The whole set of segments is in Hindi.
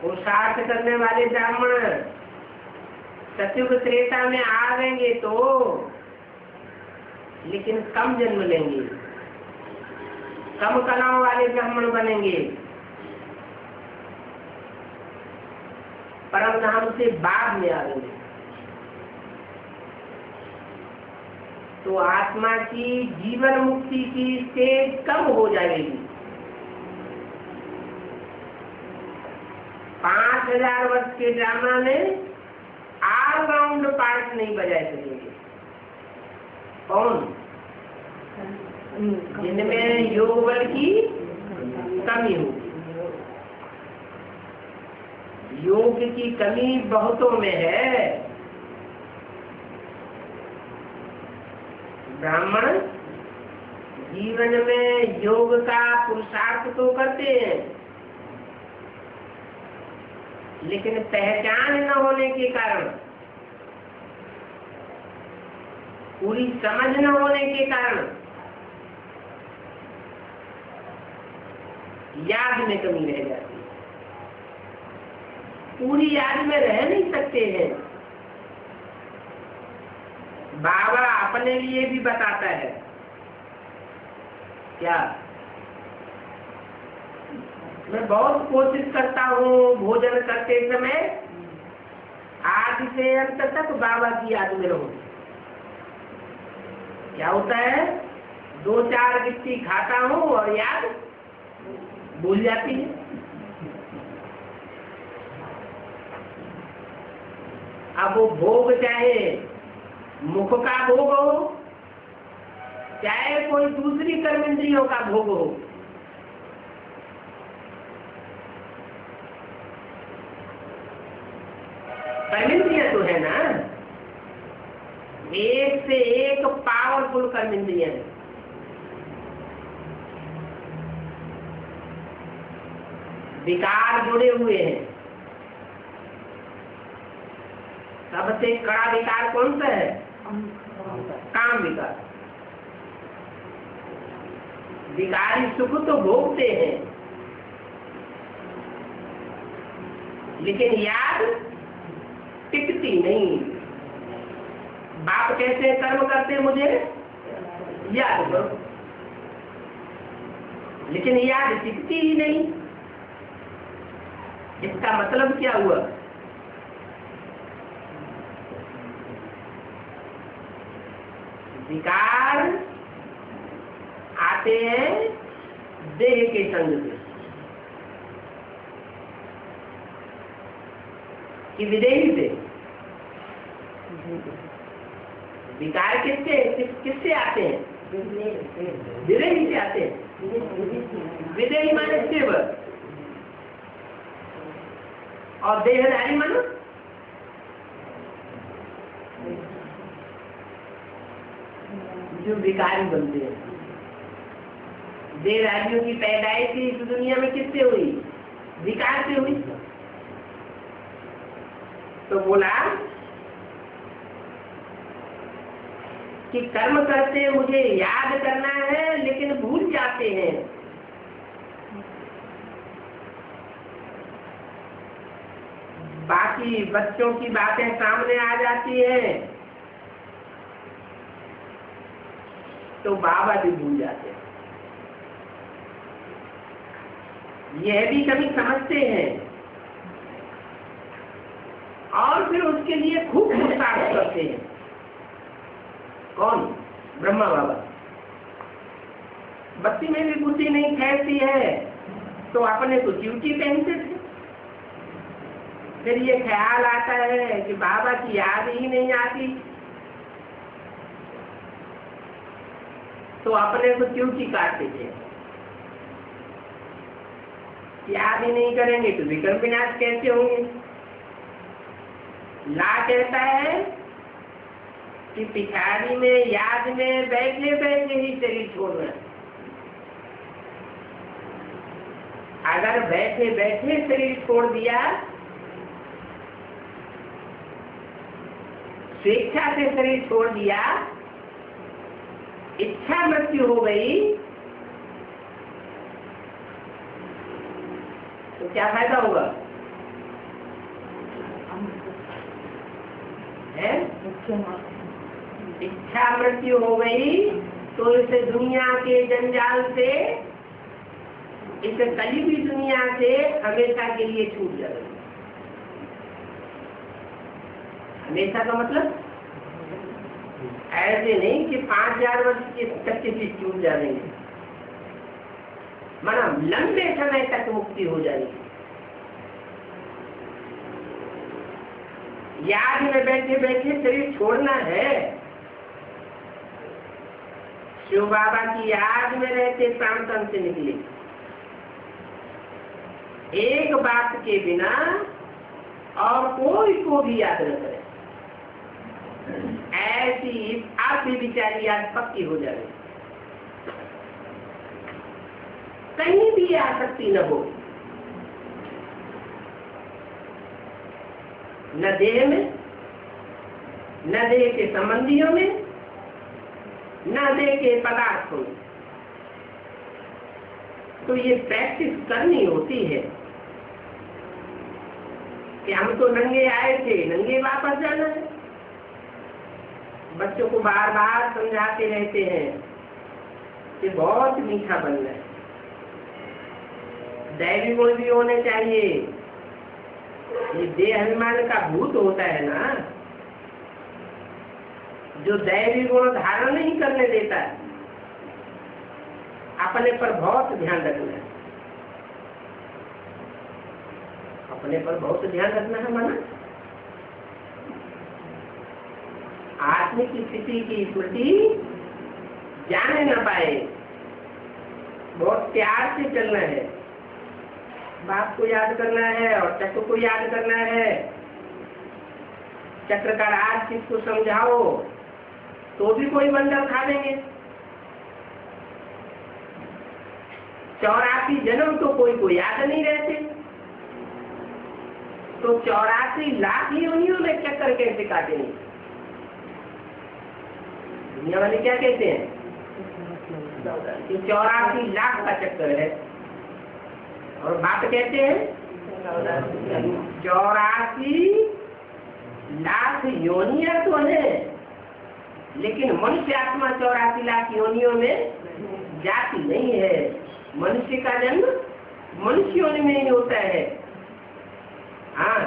पुरुषार्थ करने वाले ब्राह्मण सतयुग त्रेता में आवेंगे तो, लेकिन कम जन्म लेंगे, कम कलाओं वाले ब्राह्मण बनेंगे, परम धाम से बाद में आवेंगे। तो आत्मा की जीवन मुक्ति की स्टेज कम हो जाएगी। 5000 वर्ष के ड्रामा में ऑलराउंड पार्ट नहीं बजाए सकेंगे। कौन? जिनमें योग बल की कमी होगी। योग की कमी बहुतों में है। ब्राह्मण जीवन में योग का पुरुषार्थ तो करते हैं, लेकिन पहचान न होने के कारण, पूरी समझ न होने के कारण याद में कमी रह जाती है। पूरी याद में रह नहीं सकते हैं। बाबा अपने लिए भी बताता है क्या, मैं बहुत कोशिश करता हूँ भोजन करते समय आदि से अंत तक बाबा की याद में रहूं। क्या होता है, 2-4 गिट्टी खाता हूँ और याद भूल जाती है। अब वो भोग चाहे मुख का भोग हो, चाहे कोई दूसरी कर्म इंद्रियों का भोग हो, कर्म इंद्रिय तो है ना, एक से एक पावरफुल कर्म इंद्रिय है। विकार जुड़े हुए हैं। सबसे कड़ा विकार कौन सा है? काम विकार। विकारी सुख तो भोगते हैं, लेकिन याद टिकती नहीं। बाप कैसे कर्म करते मुझे याद करो, लेकिन याद टिकती ही नहीं। इसका मतलब क्या हुआ? विकार आते हैं देह के संग से कि विदेही से। विकार किससे आते हैं? विदेही से आते हैं। विदेही माने सेवक और देहधारी मानो जो विकारी बनते हैं। देहधारियों की पैदाइश इस दुनिया में किससे हुई? विकार से हुई। तो बोला कि कर्म करते मुझे याद करना है, लेकिन भूल जाते हैं। बाकी बच्चों की बातें सामने आ जाती है तो बाबा भी भूल जाते हैं। यह भी कभी समझते हैं और फिर उसके लिए खूब पुरुषार्थ करते हैं। कौन? ब्रह्मा बाबा। बत्ती में भी बुद्धि नहीं ठहरती है तो अपने को ड्यूटी पहनते थे। फिर ये ख्याल आता है कि बाबा की याद ही नहीं आती तो अपने को ड्यूटी काटते थे। याद ही नहीं करेंगे तो विक्रम विनाश कैसे होंगे? ला कहता है कि पिछाड़ी में याद में बैठे बैठे ही शरीर छोड़ना। अगर बैठे बैठे शरीर छोड़ दिया, स्वेच्छा से शरीर छोड़ दिया, इच्छा मृत्यु हो गई तो क्या फायदा होगा? है? इच्छा मृत्यु हो गई तो इस दुनिया के जंजाल से, इस कलीबी दुनिया से हमेशा के लिए छूट जाएगी। हमेशा का मतलब ऐसे नहीं कि 5000 वर्ष तक की चीज छूट जाएगी, माना लंबे समय तक मुक्ति हो जाएगी। याद में बैठे बैठे शरीर छोड़ना है। शिव बाबा की याद में रहते प्राण तन से निकले। एक बात के बिना और कोई को भी याद न करे, ऐसी आप भी विचारी याद पक्की हो जाए। कहीं भी आसक्ति न हो, न देह में, न देह के संबंधियों में, न देह के पदार्थों में। तो ये प्रैक्टिस करनी होती है कि हम तो नंगे आए थे, नंगे वापस जाना है। बच्चों को बार बार समझाते रहते हैं कि बहुत मीठा बनना है, दैवी गुण भी होने चाहिए। ये देह अभिमान का भूत होता है ना, जो दैवी गुण धारण नहीं करने देता है। अपने पर बहुत ध्यान रखना है, अपने पर बहुत ध्यान रखना है। माना आत्मिक स्थिति की स्मृति जाने न पाए, बहुत प्यार से चलना है। बाप को याद करना है और चक्र को याद करना है। चक्र का राज किसको समझाओ तो भी कोई बंदर खा देंगे। 84 जन्म तो कोई को याद नहीं रहते, तो 84 लाख योनियों में चक्कर कैसे काटेंगे? दुनिया वाले क्या कहते हैं कि 84 लाख का चक्कर है, और बात कहते हैं 84 लाख योनियां तो है, लेकिन मनुष्य आत्मा 84 लाख योनियों में जाती नहीं है। मनुष्य का जन्म मनुष्य योनि में ही होता है। हाँ,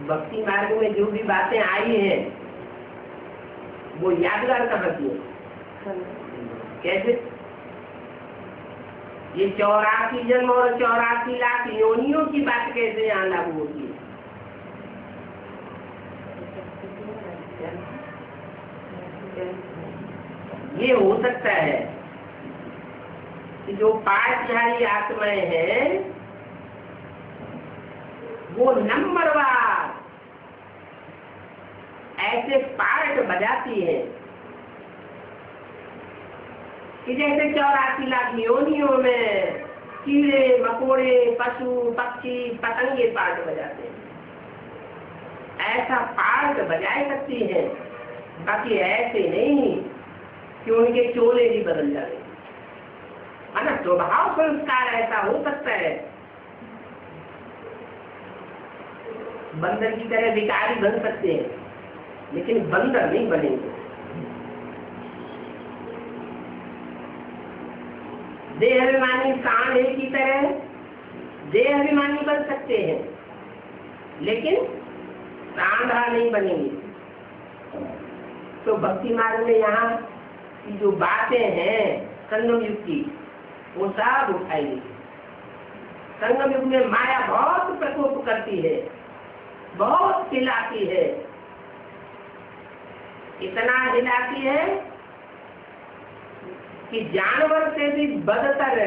भक्ति मार्ग में जो भी बातें आई हैं वो यादगार कहाँ की है? कैसे ये 84 जन्म और 84 लाख योनियों की बात कैसे यहाँ लागू होती है? ये हो सकता है कि जो पाठधारी आत्माएं हैं वो नंबरवार ऐसे पार्ट बजाती है कि जैसे 84 लाख योनियों में कीड़े मकोड़े पशु पक्षी पतंगे पार्ट बजाते हैं, ऐसा पार्ट बजाए सकती है। बाकी ऐसे नहीं कि उनके चोले भी बदल जाते, है ना। स्वभाव संस्कार ऐसा हो सकता है, बंदर की तरह विकारी बन सकते हैं, लेकिन बंदर नहीं बनेंगे। देह अभिमानी सांड की तरह देह अभिमानी बन सकते हैं, लेकिन सांडा नहीं बनेंगे। तो भक्ति मार्ग में यहाँ की जो बातें हैं संगम युग की, वो सब उठाएगी। संगम युग में माया बहुत प्रकोप करती है, बहुत हिलाती है, इतना हिलाती है कि जानवर से भी बदतर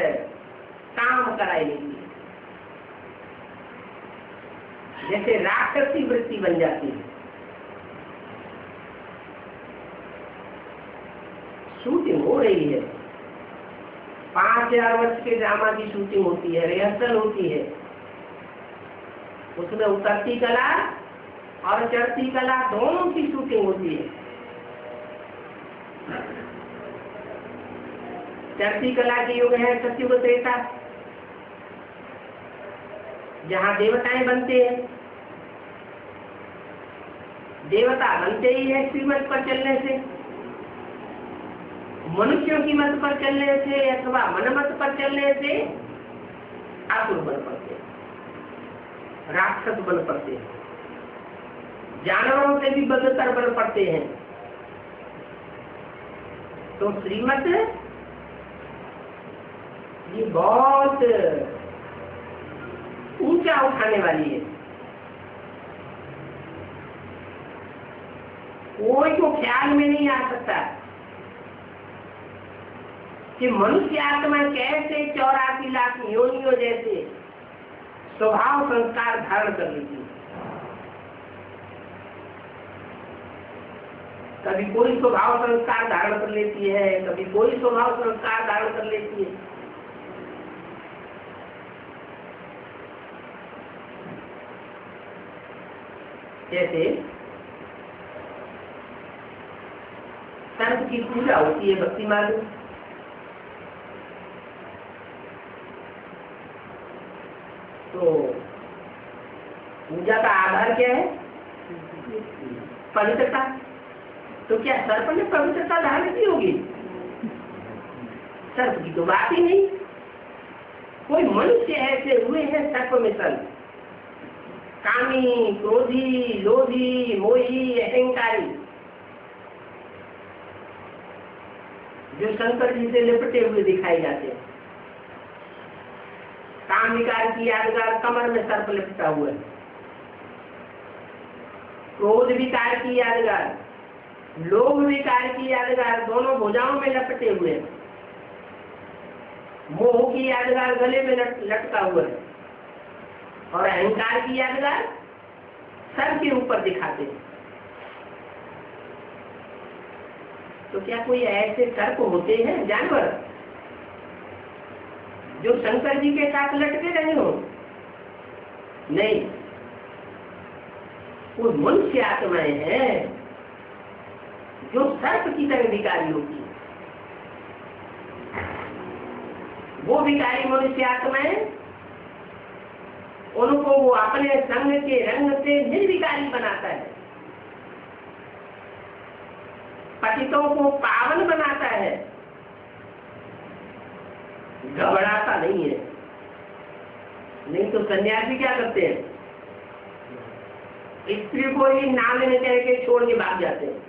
काम कराएगी। जैसे राक्षसी वृत्ति बन जाती है। शूटिंग हो रही है, 5000 वर्ष के ड्रामा की शूटिंग होती है, रिहर्सल होती है। उसमें उतरती कला और चढ़ती कला दोनों की शूटिंग होती है। चढ़ती कला के युग है सत्युग त्रेता, जहाँ देवताएं बनते हैं। देवता बनते ही है श्रीमत पर चलने से, मनुष्यों की मत पर चलने से अथवा मनमत पर चलने से असुर बन पड़ते हैं, राक्षस बन पड़ते हैं, जानवरों से भी बदतर बन पड़ते हैं। तो श्रीमत ये बहुत ऊंचा उठाने वाली है। कोई को ख्याल में नहीं आ सकता कि मनुष्य आत्मा कैसे 84 लाख योनियों जैसे स्वभाव संस्कार धारण कर लेती है। कभी कोई स्वभाव संस्कार धारण कर लेती है, कभी कोई स्वभाव संस्कार धारण कर लेती है। जैसे सर्प की पूजा होती है भक्ति मार्ग में, तो पूजा का आधार क्या है? पवित्रता। तो क्या सर्प ने पवित्रता धारण की होगी? सर्प की तो बात ही नहीं। कोई मनुष्य ऐसे हुए हैं सर्प में सर्प, कामी, क्रोधी, लोभी, मोही, अहंकारी, जो शंकर जी से लिपटे हुए दिखाई जाते हैं। काम विकार की यादगार कमर में सर्प लिपटा हुआ है, क्रोध विकार की यादगार, लोभ विकार की यादगार दोनों भुजाओं में लपटे हुए हैं, मोह की यादगार गले में लटका हुआ है, और अहंकार की यादगार सर के ऊपर दिखाते हैं। तो क्या कोई ऐसे सर्प होते हैं जानवर जो शंकर जी के साथ लटके रहे हो? नहीं, वो मनुष्य आत्माएं हैं जो सर्प की तरह विकारी होती है। वो विकारी मनुष्य आत्माएं, उनको वो अपने संग के रंग से निर्विकारी बनाता है, पतितों को पावन बनाता है, घबराता नहीं है। नहीं तो सन्यासी क्या करते हैं? स्त्री को ही नाम लेने कह के छोड़ के भाग जाते हैं।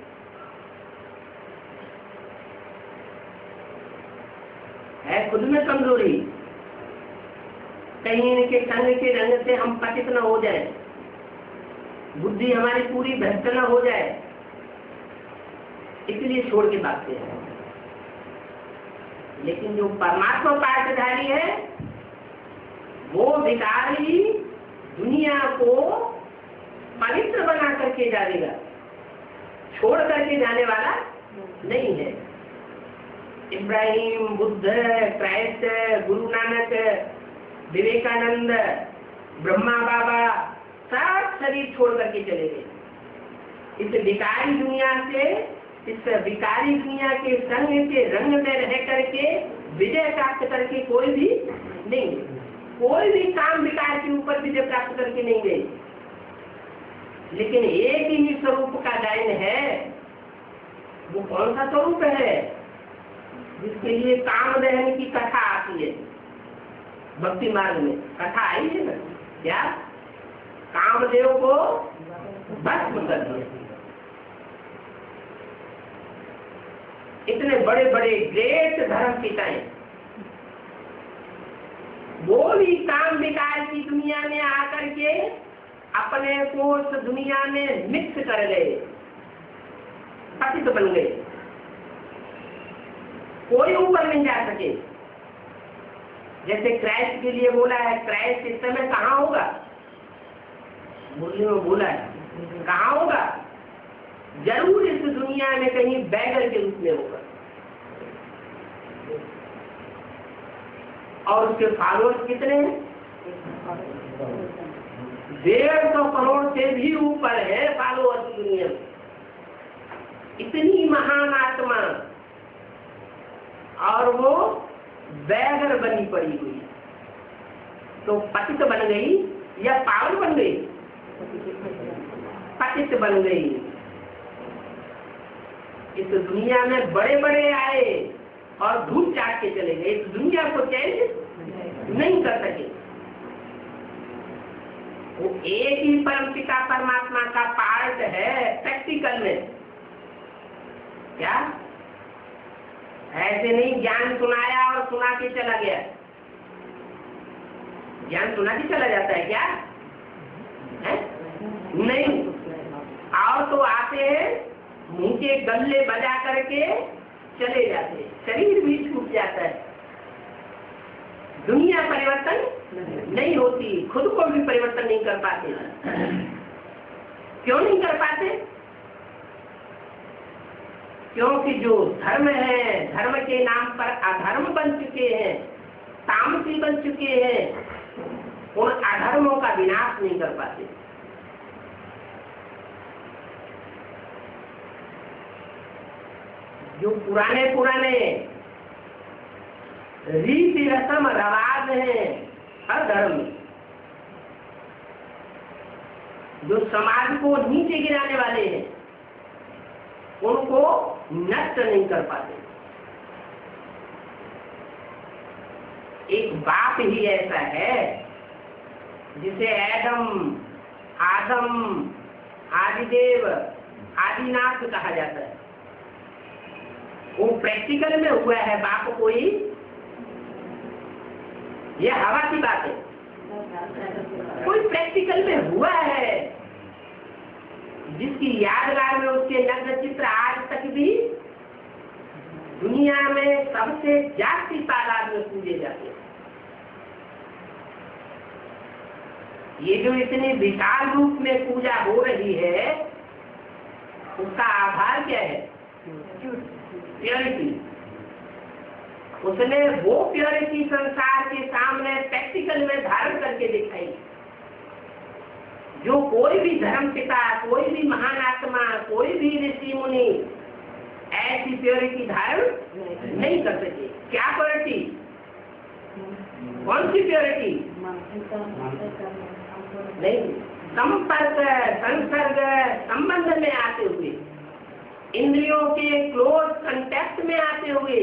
है खुद में कमजोरी, कहीं इनके संग के रंग से हम पतित न हो जाए, बुद्धि हमारी पूरी भ्रष्ट न हो जाए, इसलिए छोड़ के भागते हैं। लेकिन जो परमात्मा पाठधारी है वो विकारी दुनिया को पवित्र बना करके जाएगा, छोड़ करके जाने वाला नहीं है। इब्राहिम, बुद्ध, क्राइस्ट, गुरु नानक, विवेकानंद, ब्रह्मा बाबा सब शरीर छोड़ करके चले गए। इस विकारी दुनिया से, इस विकारी दुनिया के संग के रंग में रह करके विजय प्राप्त करके कोई भी नहीं, कोई भी काम विकार के ऊपर विजय प्राप्त करके नहीं गए। लेकिन एक ही स्वरूप का गायन है। वो कौन सा स्वरूप है? जिसके लिए कामदहन की कथा आती है भक्ति मार्ग में। कथा आई है ना, क्या कामदेव को भस्म कर दिया। इतने बड़े बड़े ग्रेट धर्म पिताएं, वो भी काम विकार की दुनिया में आकर के अपने को उस दुनिया में मिक्स कर गए, पतित बन गए, कोई ऊपर नहीं जा सके। जैसे क्राइस्ट के लिए बोला है, क्राइस्ट इस समय कहाँ होगा? मुरली में बोला है, कहाँ होगा? जरूर इस दुनिया में कहीं बैगर के रूप में होगा। और उसके फॉलोअर्स कितने हैं? 150 करोड़ से भी ऊपर है फॉलोअर्स दुनिया में। इतनी महान आत्मा, और वो बैगर बनी पड़ी हुई। तो पतित बन गई या पावन बन गई? पतित बन गई। इस दुनिया में बड़े बड़े आए और धूप चाट के चले गए, इस दुनिया को चेंज नहीं कर सके। वो एक ही परम पिता परमात्मा का पार्ट है प्रैक्टिकल में। क्या ऐसे नहीं ज्ञान सुनाया और सुना के चला गया? ज्ञान सुना के चला जाता है क्या? है? नहीं। और तो आते हैं, मुंह के गल्ले बजा करके चले जाते हैं, शरीर भी छूट जाता है। दुनिया परिवर्तन नहीं होती, खुद को भी परिवर्तन नहीं कर पाते। क्यों नहीं कर पाते? क्योंकि जो धर्म है, धर्म के नाम पर अधर्म बन चुके हैं, तामसी बन चुके हैं, उन अधर्मों का विनाश नहीं कर पाते। जो पुराने पुराने रीति रस्म रवाज हैं हर धर्म में, जो समाज को नीचे गिराने वाले हैं, उनको नष्ट नहीं कर पाते। एक बाप ही ऐसा है जिसे आदम, आदिदेव, आदिनाथ कहा जाता है। वो प्रैक्टिकल में हुआ है बाप कोई, यह हवा की बात है, कोई प्रैक्टिकल में हुआ है जिसकी यादगार में उसके नग्न चित्र आज तक भी दुनिया में सबसे जास्ती तादाद में पूजे जाते हैं। ये जो इतने विशाल रूप में पूजा हो रही है, उसका आधार क्या है? प्योरिटी। उसने वो प्योरिटी संसार के सामने प्रैक्टिकल में धारण करके दिखाई, जो कोई भी धर्म पिता, कोई भी महान आत्मा, कोई भी ऋषि मुनि ऐसी प्योरिटी धारण नहीं कर सके। क्या प्योरिटी? कौन सी प्योरिटी? नहीं, संपर्क, संसर्ग, संबंध में आते हुए, इंद्रियों के क्लोज कांटेक्ट में आते हुए,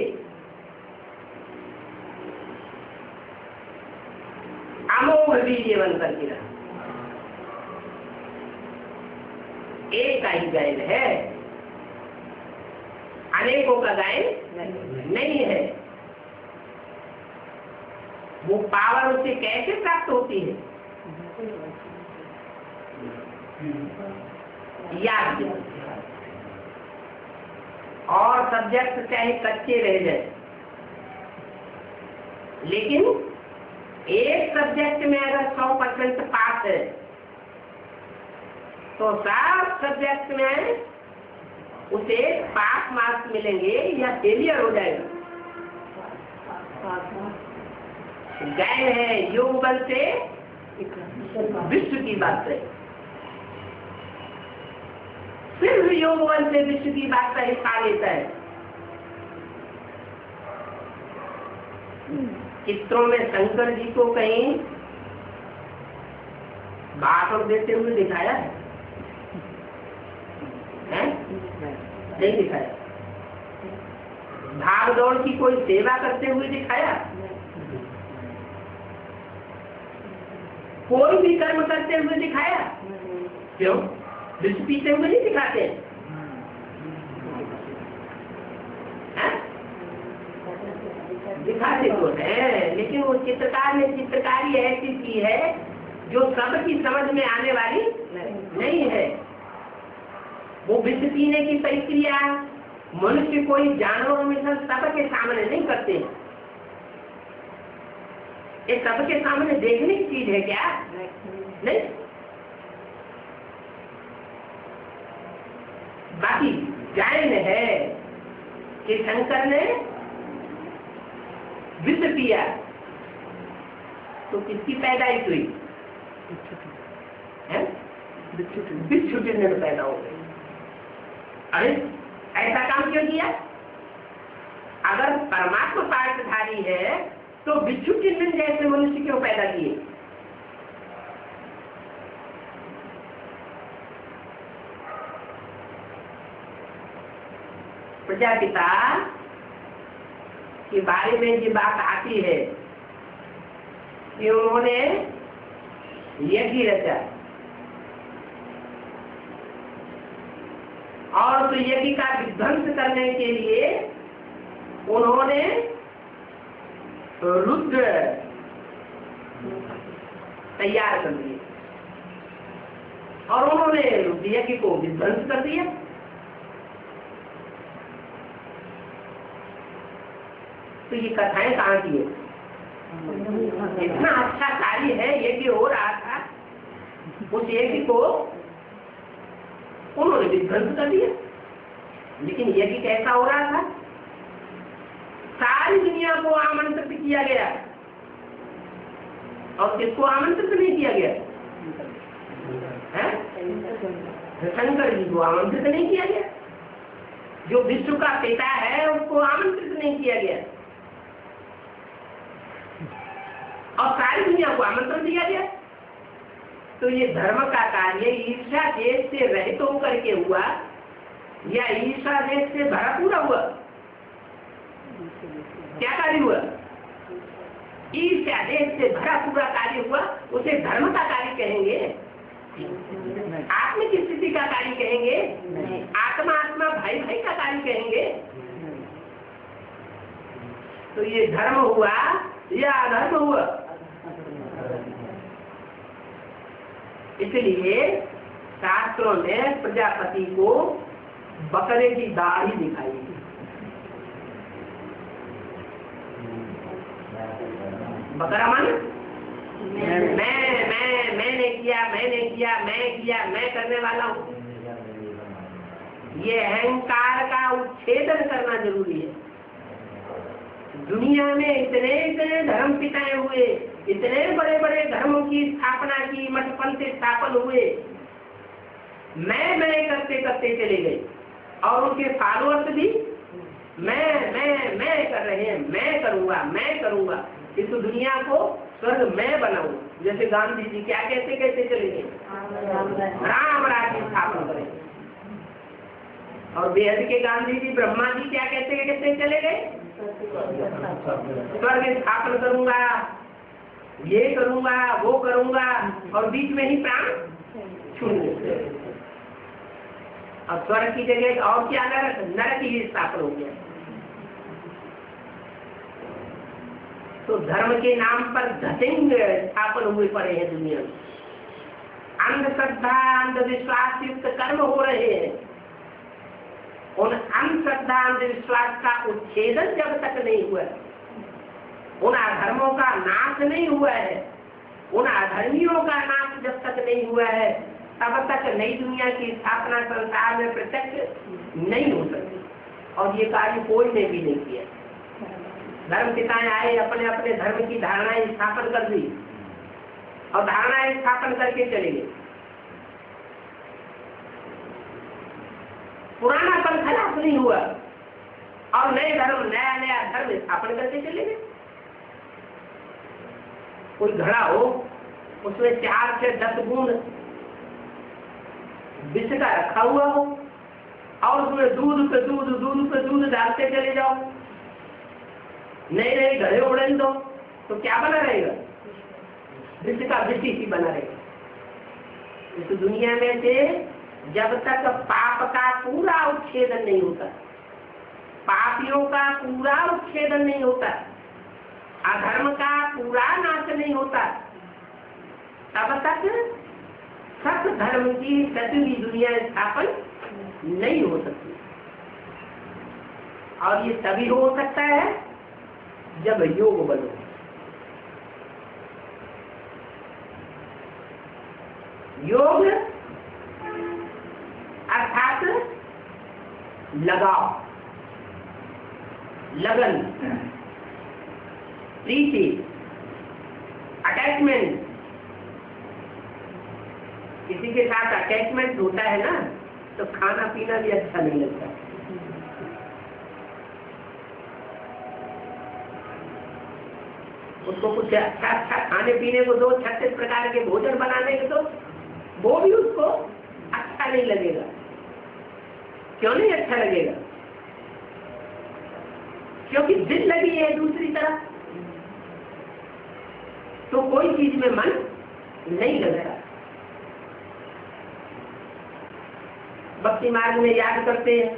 अमोघ वीर्य बन करके रहा। एक का ही गायन है, अनेकों का गायन नहीं है। वो पावर उसे कैसे प्राप्त होती है? याद। और सब्जेक्ट चाहे कच्चे रह जाए, लेकिन एक सब्जेक्ट में अगर 100% पास है, तो सब सब्जेक्ट में उसे पास मार्क्स मिलेंगे या फेलियर हो जाएगा। गायन है योग बल से विश्व की बात है, सिर्फ योग बल से विश्व की बात का हिस्सा लेता है। चित्रों में शंकर जी को कहीं भाषण देते हुए दिखाया है? नहीं दिखाया। भाग दौड़ की कोई सेवा करते हुए दिखाया? कोई भी कर्म करते हुए दिखाया? क्यों? विष पीते हुए नहीं दिखाते हैं? दिखाते तो है, लेकिन वो चित्रकार ने चित्रकारी ऐसी की है जो सबकी समझ में आने वाली नहीं है। वो विष पीने की प्रक्रिया मनुष्य कोई जानवर मिशन सबके सामने नहीं करते। ये सबके सामने देखने की चीज है क्या? नहीं। बाकी गायन है कि शंकर ने विष पिया तो किसकी पैदाइश हुई? बिच्छू चिन्ह पैदा हो गई। अरे ऐसा काम क्यों किया? अगर परमात्मा पाठधारी है तो बिच्छू चिन्ह जैसे मनुष्य क्यों पैदा किए? प्रजापिता के बारे में ये बात आती है कि उन्होंने यज्ञ रचा और तो यज्ञ का विध्वंस करने के लिए उन्होंने रुद्र तैयार कर दिए और उन्होंने यज्ञ को विध्वंस कर दिया। तो ये कथाएं कहाँ की है? इतना अच्छा कार्य है, यज्ञ हो रहा था, उस यज्ञ को उन्होंने विध्वंस कर दिया। लेकिन यज्ञ कैसा हो रहा था? सारी दुनिया को आमंत्रित किया गया और किसको आमंत्रित नहीं किया गया? शंकर जी को आमंत्रित नहीं किया गया। जो विश्व का पिता है उसको आमंत्रित नहीं किया गया और सारी दुनिया को आमंत्रण दिया गया। तो ये धर्म का कार्य ईर्ष्या देश से रहित होकर के हुआ या ईर्ष्या देश से भरा पूरा हुआ? क्या कार्य हुआ? ईर्ष्या देश से भरा पूरा कार्य हुआ, उसे धर्म का कार्य कहेंगे? आत्म की स्थिति का कार्य कहेंगे? आत्मा आत्मा भाई भाई का कार्य कहेंगे? तो ये धर्म हुआ या अधर्म हुआ? इसलिए शास्त्रों ने प्रजापति को बकरे की दाढ़ी दिखाई। बकरा मन मैंने किया, मैं करने वाला हूँ। ये अहंकार का उच्छेदन करना जरूरी है। दुनिया में इतने इतने धर्म पिताए हुए, इतने बड़े बड़े धर्मों की स्थापना की, मठपंथ स्थापन हुए, मैं करते करते चले गए और उनके फॉलोअर्स भी मैं कर रहे हैं, मैं करूंगा इस दुनिया को स्वर्ग मैं बनाऊं। जैसे गांधी जी क्या कैसे चले गए, राम राज्य स्थापन करेंगे। और बेहद के गांधी जी ब्रह्मा जी क्या कैसे चले गए, स्वर्ग स्थापन करूंगा, ये करूंगा, वो करूंगा, और बीच में ही प्राण छूट। और स्वर्ग की जगह और क्या नरक ही स्थापन हो गया। तो धर्म के नाम पर धतिंग स्थापन हुए पड़े हैं दुनिया में। अंधश्रद्धा अंधविश्वास युक्त कर्म हो रहे हैं। उन अंधश्रद्धा अंधविश्वास का उच्छेदन जब तक नहीं हुआ, उन अधर्मों का नाश नहीं हुआ है, उन अधर्मियों का नाश जब तक नहीं हुआ है, तब तक नई दुनिया की स्थापना संसार में प्रत्यक्ष नहीं हो सकती। और ये कार्य कोई ने भी नहीं किया। धर्म पिताएं आए, अपने अपने धर्म की धारणाएं स्थापन कर दी और धारणाएं स्थापन करके चले गए। पुराना पल खलास नहीं हुआ और नया धर्म स्थापन करके चले गए। कोई घड़ा हो, उसमें 4 से 10 बूंद विष का रखा हुआ हो और उसमें दूध पे दूध डालते चले जाओ, नए घड़े उड़े दो, तो क्या बना रहेगा? विष का विष ही बना रहेगा। इस दुनिया में से जब तक पाप का पूरा उच्छेदन नहीं होता, पापियों का पूरा उच्छेदन नहीं होता, अधर्म का पूरा नाश नहीं होता, तब तक सत्य धर्म की सतुरी दुनिया स्थापन नहीं हो सकती। और ये तभी हो सकता है जब योग बनो। योग अर्थात लगाव, लगन, प्रीति, अटैचमेंट। किसी के साथ अटैचमेंट होता है ना, तो खाना पीना भी अच्छा नहीं लगता। उसको कुछ अच्छा खाने पीने को दो, 36 प्रकार के भोजन बनाने के दो, वो भी उसको अच्छा नहीं लगेगा। क्यों नहीं अच्छा लगेगा? क्योंकि दिल लगी है दूसरी तरफ, तो कोई चीज में मन नहीं लगता। भक्ति मार्ग में याद करते हैं,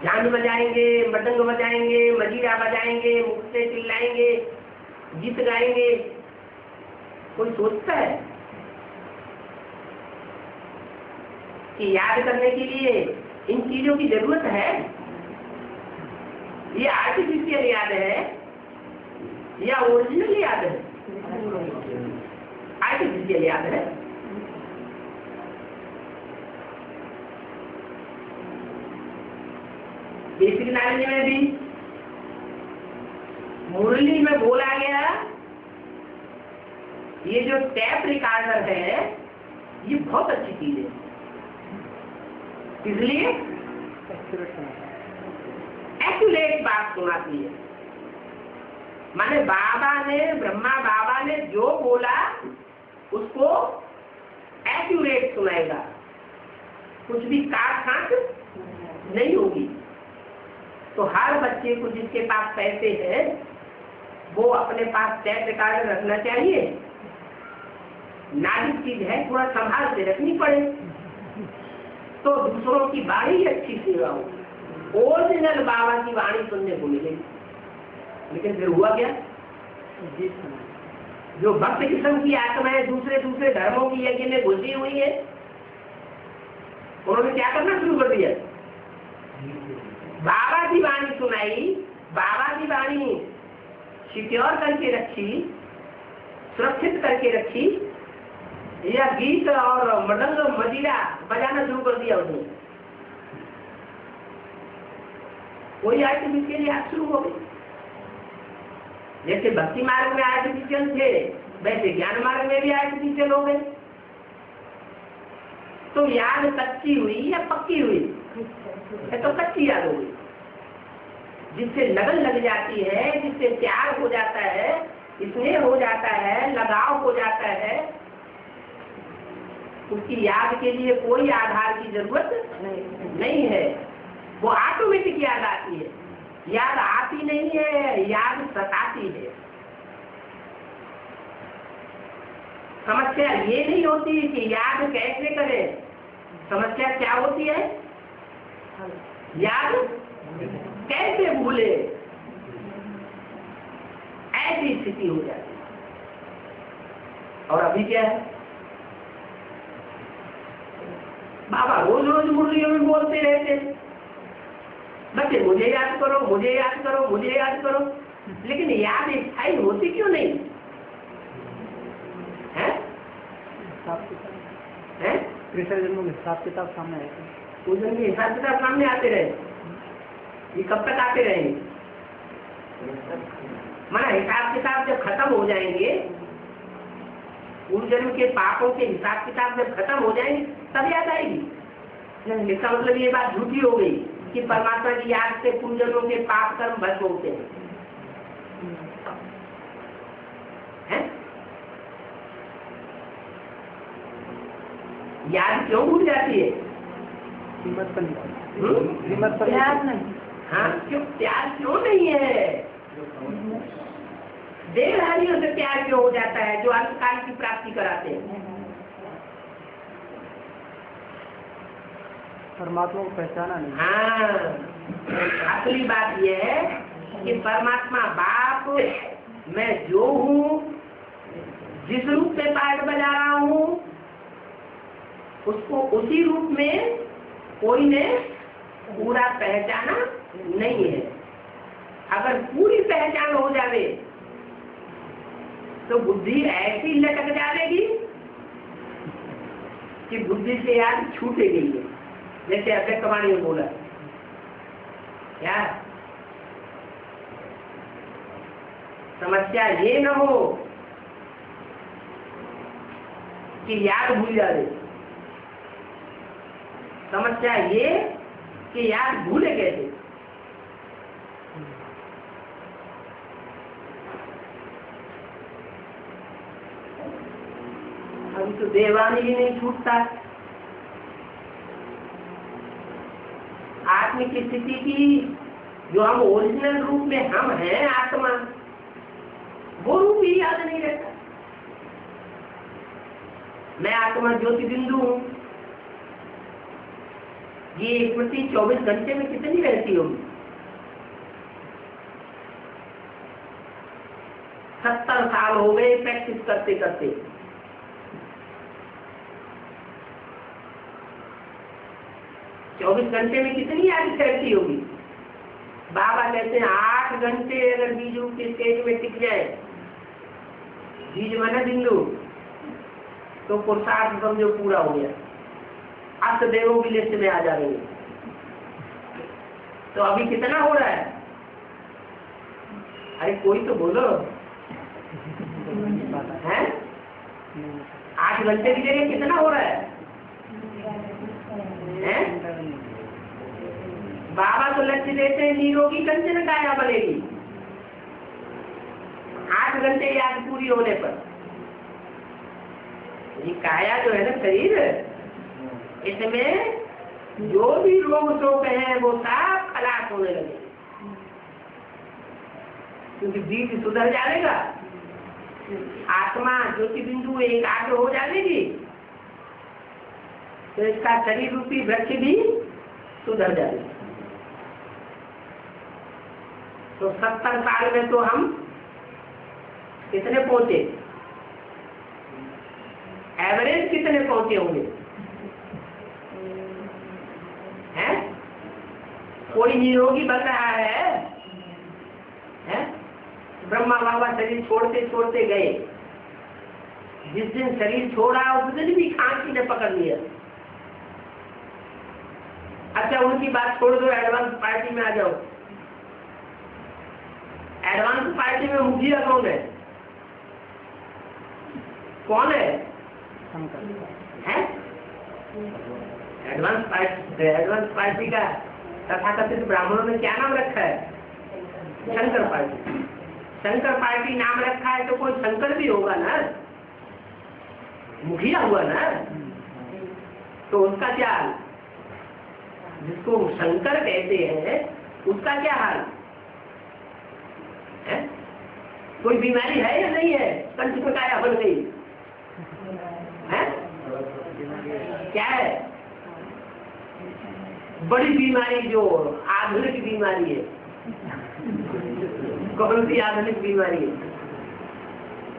झांझ बजाएंगे, मृदंग बजाएंगे, मजीरा बजाएंगे, मुख से चिल्लाएंगे, गीत गाएंगे। कोई सोचता है कि याद करने के लिए इन चीजों की जरूरत है? ये आर्टिफिशियल याद है या ओरिजिनल याद है? आर्टिफिशियल याद है। बेसिक नॉलेज में भी मुरली में बोला गया, ये जो टैप रिकॉर्डर है ये बहुत अच्छी चीज है। इसलिए एक्यूरेट बात सुनाती है। माने बाबा ने, ब्रह्मा बाबा ने जो बोला उसको एक्यूरेट सुनाएगा, कुछ भी काट छांट नहीं होगी। तो हर बच्चे को जिसके पास पैसे हैं वो अपने पास टेप रिकॉर्डर रखना चाहिए। नाजुक चीज है, थोड़ा संभाल के रखनी पड़े तो दूसरों की वाणी अच्छी सेवा हो, ओरिजिनल बाबा की वाणी सुनने को मिलेगी। लेकिन फिर हुआ क्या, जो भक्त किस्म की आत्माएं दूसरे दूसरे धर्मों की यज्ञ में घुसी हुई है, उन्होंने क्या करना शुरू कर दिया, बाबा की वाणी सुनाई, बाबा की वाणी सिक्योर करके रखी, सुरक्षित करके रखी, या गीत और मृदंग मजीरा बजाना शुरू कर दिया उसने। कोई आर्टिफिशियल याद शुरू हो गई। जैसे भक्ति मार्ग में आर्टिफिशियल थे वैसे ज्ञान मार्ग में भी आर्टिफिशियल हो गए। तो याद कच्ची हुई या पक्की हुई, है तो कच्ची याद हो गई। जिससे लगन लग जाती है, जिससे प्यार हो जाता है, स्नेह हो जाता है, लगाव हो जाता है, उसकी याद के लिए कोई आधार की जरूरत नहीं है। वो ऑटोमेटिक याद आती है। याद आती नहीं है, याद सताती है। समस्या ये नहीं होती कि याद कैसे करें, समस्या क्या होती है, याद कैसे भूले, ऐसी स्थिति हो जाती है। और अभी क्या है, बाबा रोज रोज मुरलियों में बोलते रहते बच्चे मुझे याद करो, मुझे याद करो, मुझे याद करो, लेकिन याद स्थायी होती क्यों नहीं है? जन्मों में हिसाब किताब सामने आए थे, उस दिन के हिसाब किताब सामने आते रहे, ये कब तक आते रहेंगे? माना हिसाब किताब जब खत्म हो जाएंगे, पूर्व जन्म के पापों के हिसाब किताब जब खत्म हो जाएंगे तब याद आएगी। इसका मतलब ये बात झूठी हो गई कि परमात्मा की याद से पूर्व जन्मों के पाप कर्म भस्म होते हैं। याद क्यों भूल जाती है? कीमत पर याद नहीं। हाँ, क्यों प्यार क्यों नहीं है? देहधारियों से प्यार क्यों हो जाता है जो अल्पकाल की प्राप्ति कराते हैं? परमात्मा को पहचाना नहीं। हाँ, असली बात यह है कि परमात्मा बाप मैं जो हूँ, जिस रूप में पाठ बजा रहा हूँ, उसको उसी रूप में कोई ने पूरा पहचाना नहीं है। अगर पूरी पहचान हो जावे तो बुद्धि ऐसी लटक जाएगी कि बुद्धि से याद छूटेगी। जैसे अभय कमानी में बोला क्या, समस्या ये न हो कि याद भूल जाए, समस्या ये कि याद भूले कैसे। अभी तो देवानी ही नहीं छूटता। आत्मिक स्थिति की जो हम ओरिजिनल रूप में हम हैं आत्मा, वो रूप ही याद नहीं रहता। मैं आत्मा ज्योति बिंदु हूँ, ये स्मृति 24 घंटे में कितनी रहती होगी? 70 साल हो गए प्रैक्टिस करते करते। चौबीस घंटे में कितनी याद रहती होगी? बाबा कहते हैं 8 घंटे अगर बीज रूप के स्टेज में टिक जाए, बीज माना बिंदु, तो पुरुषार्थ समझो पूरा हो गया, अष्ट देवों की लिस्ट में आ जाएंगे। तो अभी कितना हो रहा है? अरे कोई तो बोलो है? 8 घंटे की जगह कितना हो रहा है? बाबा तो लक्ष्य देते हैं निरोगी कंचन काया बनेगी 8 घंटे याद पूरी होने पर। ये काया जो है ना शरीर, इसमें जो भी रोग शोक है वो सब खलास होने लगे, क्योंकि बीज सुधर जाएगा, आत्मा ज्योति बिंदु एकाग्र हो जाएगी, तो इसका शरीर रूपी वृक्ष भी सुधर जाएगा। तो 70 साल में तो हम कितने पहुंचे, एवरेज कितने पहुंचे होंगे? हैं? कोई निरोगी बन रहा है? ब्रह्मा बाबा शरीर छोड़ते छोड़ते गए, जिस दिन शरीर छोड़ा उस दिन भी खांसी ने पकड़ लिया। अच्छा उनकी बात छोड़ दो, एडवांस पार्टी में आ जाओ। एडवांस पार्टी में मुखिया कौन है? कौन है? एडवांस पार्टी का तथाकथित ब्राह्मणों ने क्या नाम रखा है? शंकर पार्टी। शंकर पार्टी नाम रखा है तो कोई शंकर भी होगा ना, मुखिया हुआ ना, तो उसका क्या हाल? जिसको शंकर कहते हैं उसका क्या हाल है? कोई बीमारी है या नहीं है? कंठ में काया बन गई है? क्या है? बड़ी बीमारी जो आधुनिक बीमारी है। कौन सी आधुनिक बीमारी है?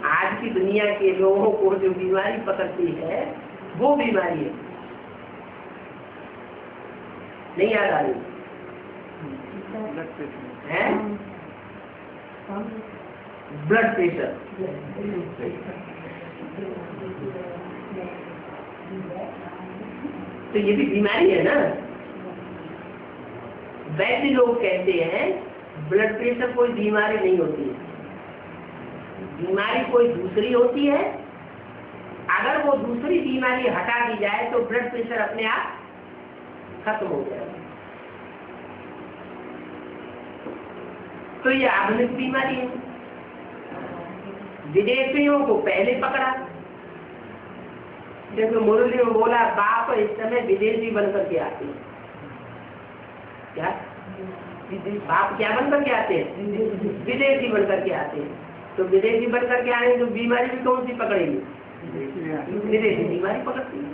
आज की दुनिया के लोगों को जो बीमारी पकड़ती है वो बीमारी है। नहीं याद आ रही है? Blood pressure. तो ये भी बीमारी है ना। वैसे लोग कहते हैं ब्लड प्रेशर कोई बीमारी नहीं होती है, बीमारी कोई दूसरी होती है। अगर वो दूसरी बीमारी हटा दी जाए तो ब्लड प्रेशर अपने आप खत्म हो जाएगा। तो ये आधुनिक बीमारी है। विदेशियों को पहले पकड़ा, क्योंकि मुरली में बोला बाप इस समय विदेशी बनकर के आते हैं। क्या बाप क्या बनकर के आते हैं? विदेशी बनकर के आते हैं। तो विदेशी बनकर के आए तो बीमारी भी कौन सी पकड़ेगी? विदेशी बीमारी पकड़ती है।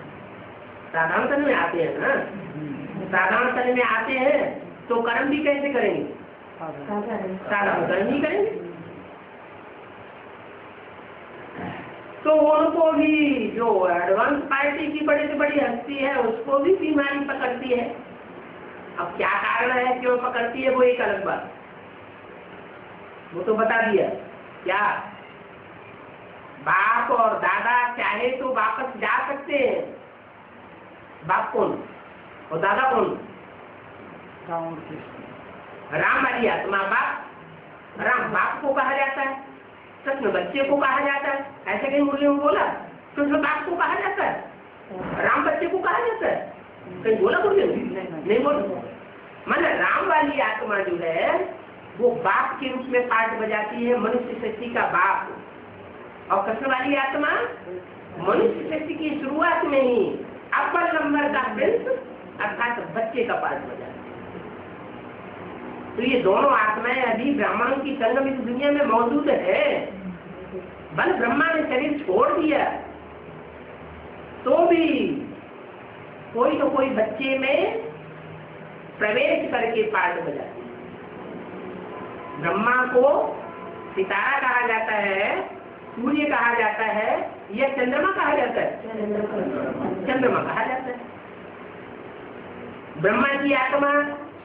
साधारण तन में आते हैं ना, साधारण तन में आते हैं तो कर्म भी कैसे करेंगे? साधारण कर्म ही करेंगे। तो उनको भी जो एडवांस पार्टी की बड़ी से बड़ी हस्ती है उसको भी बीमारी पकड़ती है। अब क्या कारण है क्यों पकड़ती है वो एक अलग बात, वो तो बता दिया। क्या बाप और दादा चाहे तो वापस जा सकते हैं। बाप कौन और दादा कौन? राम वाली आत्मा बाप। राम बाप को कहा जाता है, कृष्ण बच्चे को कहा जाता है। ऐसे कहीं मुरली में बोला? कृष्ण बाप को कहा जाता है, राम बच्चे को कहा जाता है? कहीं बोला मुरली में? नहीं बोला। मतलब राम वाली आत्मा जो है वो बाप के रूप में पार्ट बजाती है, मनुष्य शक्ति का बाप। और कृष्ण वाली आत्मा मनुष्य शक्ति की शुरुआत में ही अपर नंबर का प्रिंस अर्थात बच्चे का पार्ट बजाती है। तो ये दोनों आत्माएं अभी ब्राह्मणों की संगम इस दुनिया में मौजूद है। बल ब्रह्मा ने शरीर छोड़ दिया तो भी कोई तो कोई बच्चे में प्रवेश करके पार्ट बजाती है। ब्रह्मा को सितारा कहा जाता है, सूर्य कहा जाता है या चंद्रमा कहा जाता है? चंद्रमा कहा जाता है। ब्रह्मा की आत्मा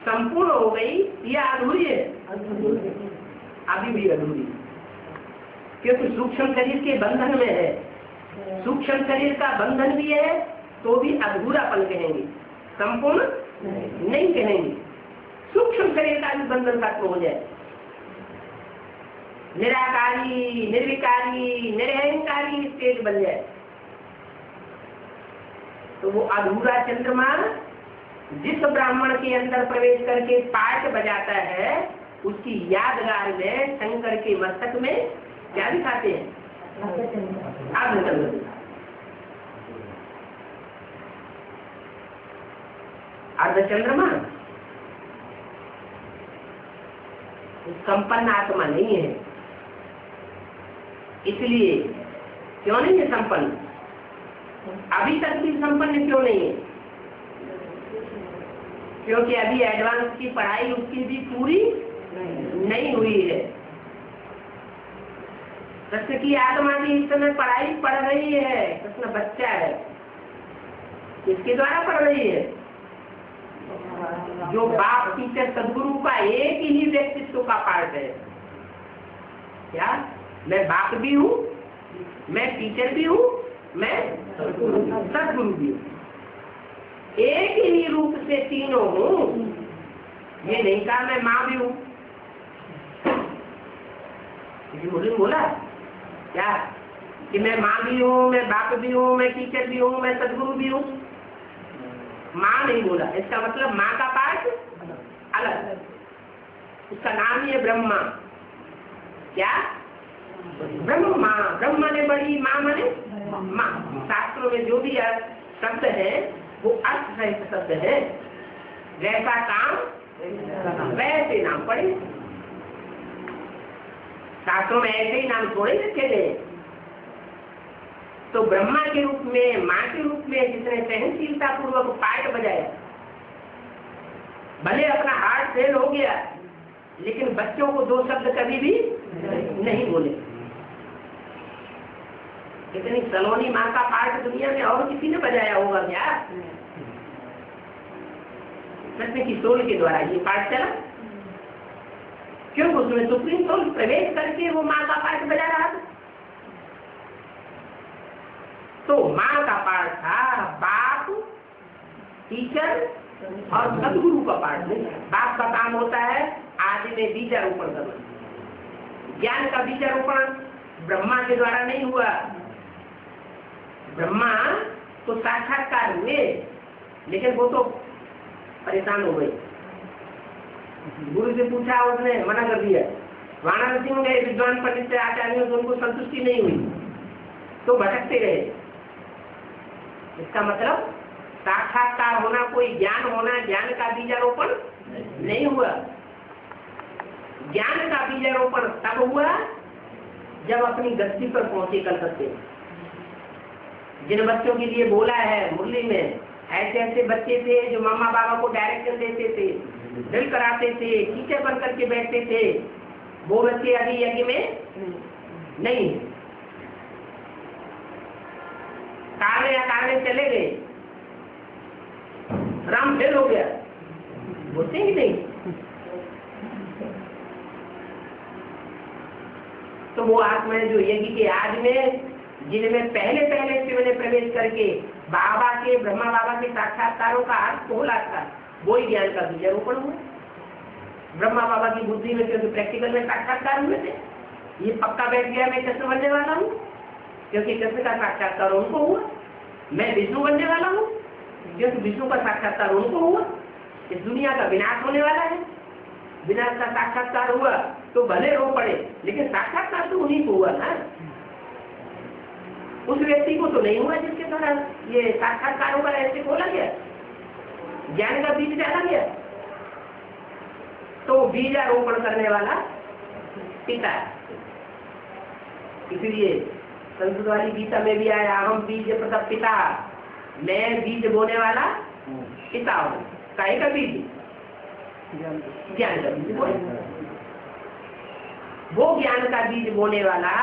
संपूर्ण हो गई या अधूरी है? अभी भी अधूरी, क्योंकि सूक्ष्म शरीर के बंधन में है। सूक्ष्म शरीर का बंधन भी है तो भी अधूरापन कहेंगे, संपूर्ण नहीं कहेंगे। सूक्ष्म शरीर का भी बंधन खत्म हो जाए, निराकारी निर्विकारी निरहंकारी स्टेज बन जाए तो वो अधूरा चंद्रमा जिस ब्राह्मण के अंदर प्रवेश करके पाठ बजाता है उसकी यादगार में शंकर के मस्तक में क्या दिखाते हैं? अर्धचंद्र। अर्धचंद्रमा संपन्न आत्मा नहीं है। इसलिए क्यों नहीं है संपन्न? अभी तक भी संपन्न क्यों नहीं है? क्योंकि अभी एडवांस की पढ़ाई उसकी भी पूरी नहीं हुई है। कृष्ण की आत्मा भी इस समय पढ़ाई पढ़ रही है। कृष्ण बच्चा है, किसके द्वारा पढ़ रही है? जो बाप टीचर सदगुरु का एक ही व्यक्तित्व का पार्ट है। क्या मैं बाप भी हूँ, मैं टीचर भी हूँ, मैं सदगुरु भी हूँ। एक ही रूप से तीनों हूँ। ये नहीं कहा मैं माँ भी हूँ। किसी मुझे बोला क्या कि मैं माँ भी हूँ, मैं बाप भी हूँ, मैं टीचर भी हूँ, मैं सदगुरु भी हूँ? माँ नहीं बोला। इसका मतलब माँ का पार्ट अलग, उसका नाम ही है ब्रह्मा। क्या? ब्रह्मा। ब्रह्मा ने बड़ी, माँ माने माँ। शास्त्रों में जो भी शब्द है वो अर्थ सहित शब्द है। जैसा काम वैसे नाम पड़े। शास्त्रों में ऐसे ही नाम थोड़े रखे गए। तो ब्रह्मा के रूप में, माँ के रूप में जिसने सहनशीलता पूर्वक पाठ बजाया, भले अपना हार्ट फेल हो गया लेकिन बच्चों को दो शब्द कभी भी नहीं बोले। इतनी सलोनी माँ का पाठ दुनिया में और किसी ने बजाया होगा क्या? कृष्ण की सोल के द्वारा ये पाठ चला। क्यों? उसमें सुप्रीम सोल प्रवेश करके वो माँ का पाठ बजा रहा था। तो माँ का पाठ था बाप, टीचर और सदगुरु का पाठ नहीं। बाप का काम होता है आदि में बीजारोपण करना। ज्ञान का बीजारोपण ब्रह्मा के द्वारा नहीं हुआ। ब्रह्मा तो साक्षात्कार हुए लेकिन वो तो परेशान हो गए। गुरु से पूछा, उसने मना कर दिया। वाराणसी में गए विद्वान पंडित से, आचार्यों से, उनको संतुष्टि नहीं हुई तो भटकते गए। इसका मतलब साक्षात्कार होना, कोई ज्ञान होना, ज्ञान का बीजारोपण नहीं हुआ। ज्ञान का बीजारोपण तब हुआ जब अपनी गति पर पहुंचे कलकत्ते। जिन बच्चों के लिए बोला है मुरली में, ऐसे ऐसे बच्चे थे जो मम्मा बाबा को डायरेक्शन देते थे, ड्रिल कराते थे, टीचर बन करके बैठते थे, वो बच्चे अभी यज्ञ में नहीं। कारणे अकारणे चले गए, राम फेल हो गया, बोलते ही नहीं। तो वो आत्माएं जो यज्ञ के आज में, जिनमें पहले पहले शिव ने प्रवेश करके बाबा के, ब्रह्मा बाबा के साक्षात्कारों का अर्थ खोला था, वो ही ज्ञान का बीजारोपण हुआ। ब्रह्मा बाबा की बुद्धि में, क्योंकि प्रैक्टिकल में साक्षात्कार हुए थे, ये पक्का बैठ गया मैं कृष्ण बनने वाला हूँ, क्योंकि कृष्ण का साक्षात्कार उनको हुआ। मैं विष्णु बनने वाला हूँ क्योंकि विष्णु का साक्षात्कार उनको हुआ। इस दुनिया का विनाश होने वाला है, विनाश का साक्षात्कार हुआ तो भले रो पड़े लेकिन साक्षात्कार तो उन्हीं को हुआ ना। उस व्यक्ति को तो नहीं हुआ जिसके द्वारा ये साक्षात्कार होकर ऐसे खोला गया, ज्ञान का बीज डाला गया। तो बीजारोपण करने वाला पिता। इसलिए संस्कृत वाली गीता में भी आया, हम बीज प्रथम पिता, मैं बीज बोने वाला पिता हूँ। काहे का बीज? ज्ञान का बीज बोले। वो ज्ञान का बीज बोने वाला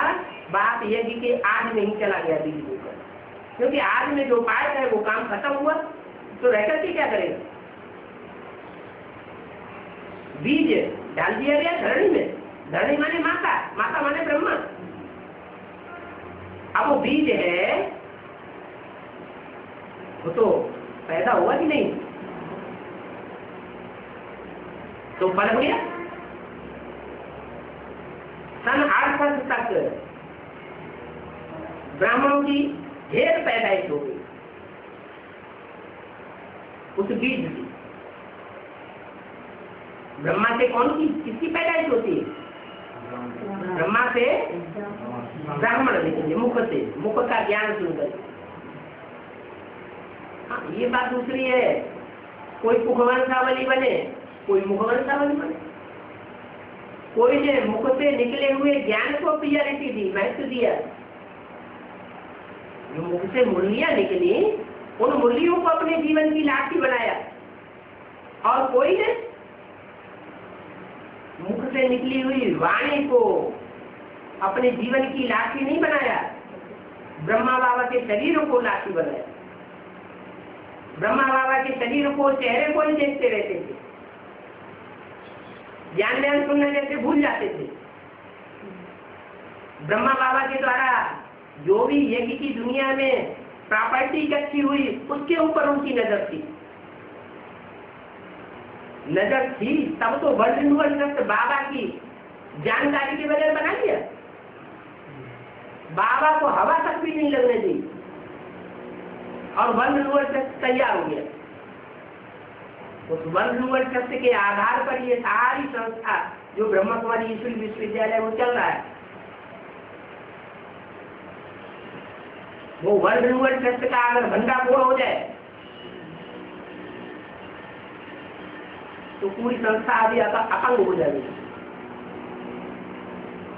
बात यज्ञ के आज में ही चला गया बीज बोकर, क्योंकि आज में जो पाठ है वो काम खत्म हुआ तो रह करके क्या करेगा? बीज डाल दिया गया धरणी में। धरणी माने माता, माता माने ब्रह्मा। अब वो बीज है वो तो पैदा हुआ कि नहीं? तो फल हो गया। सन 800 तक ब्राह्मणों की ढेर पैदाइश हो गई उस बीज की। ब्रह्मा से कौन की किसकी पैदाइश होती है? ब्रह्मा से ब्राह्मण निकले, मुख से, मुख का ज्ञान सुनकर। हाँ, ये बात दूसरी है कोई मुखवंशावली बने, कोई मुखवंशावली बने। कोई ने मुख से निकले हुए ज्ञान को प्रियरिटी दी, महत्व दिया। जो मुख से मुरलियां निकली, उन मुरलियों को अपने जीवन की लाठी बनाया। और कोई ने मुख से निकली हुई वाणी को अपने जीवन की लाठी नहीं बनाया, ब्रह्मा बाबा के शरीर को लाठी बनाया। ब्रह्मा बाबा के शरीर को, चेहरे को ही देखते रहते थे, ज्ञान ध्यान सुनने जैसे भूल जाते थे। ब्रह्मा बाबा के द्वारा जो भी यज्ञ की दुनिया में प्रॉपर्टी इकट्ठी हुई, उसके ऊपर उनकी नजर थी। नजर थी तब तो वर्ल्ड बाबा की जानकारी के बगैर बना दिया। बाबा को हवा तक भी नहीं लगने दी और वर्ल्ड तैयार हो गया। उस वर्ल्ड के आधार पर ये सारी संस्था जो ब्रह्मा कुमारी ईश्वरी विश्वविद्यालय वो चल रहा है, वो वर्ल्ड ट्रस्ट का अगर भंडाफोड़ हो जाए तो पूरी संस्था अभी अपंग हो जाएगी।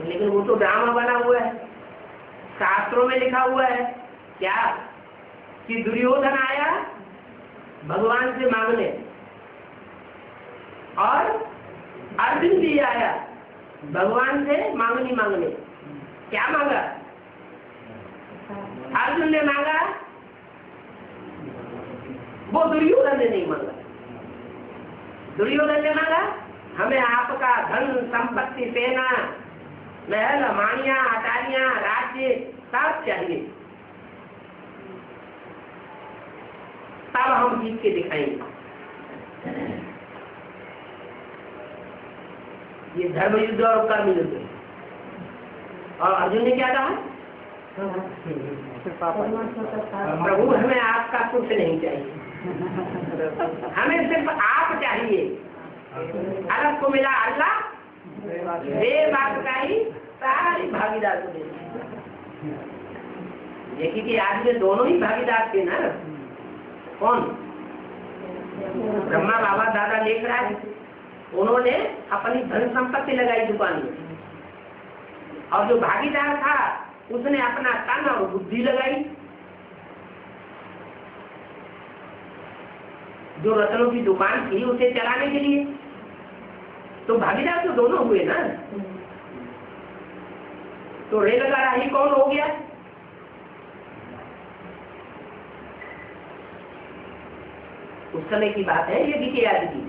लेकिन वो तो ड्रामा बना हुआ है, शास्त्रों में लिखा हुआ है क्या कि दुर्योधन आया भगवान से मांगने और अर्जुन भी आया भगवान से मांगने। क्या मांगा? अर्जुन ने मांगा, वो दुर्योधन ने नहीं मांगा। दुर्योधन ने मांगा हमें आपका धन संपत्ति, सेना, महल, मानिया, अटारियां, राज्य सब चाहिए, तब हम जीत के दिखाएंगे। ये धर्म युद्ध और कर्म युद्ध। और अर्जुन ने क्या कहा? प्रभु हमें आपका कुछ नहीं चाहिए, हमें सिर्फ आप चाहिए। अलग को मिला अल्लाह, बेबाक का ही सारी भागीदार को देना। देखिए कि आज में दोनों ही भागीदार थे ना। कौन? ब्रह्मा बाबा दादा लेख रहा है, उन्होंने अपनी धन संपत्ति लगाई दुकान में, और जो भागीदार था उसने अपना तन और बुद्धि लगाई। जो रत्नों की दुकान थी उसे चलाने के लिए, तो भागीदार तो दोनों हुए ना। तो रेलगाड़ी कौन हो गया? उस समय की बात है, ये की आज की।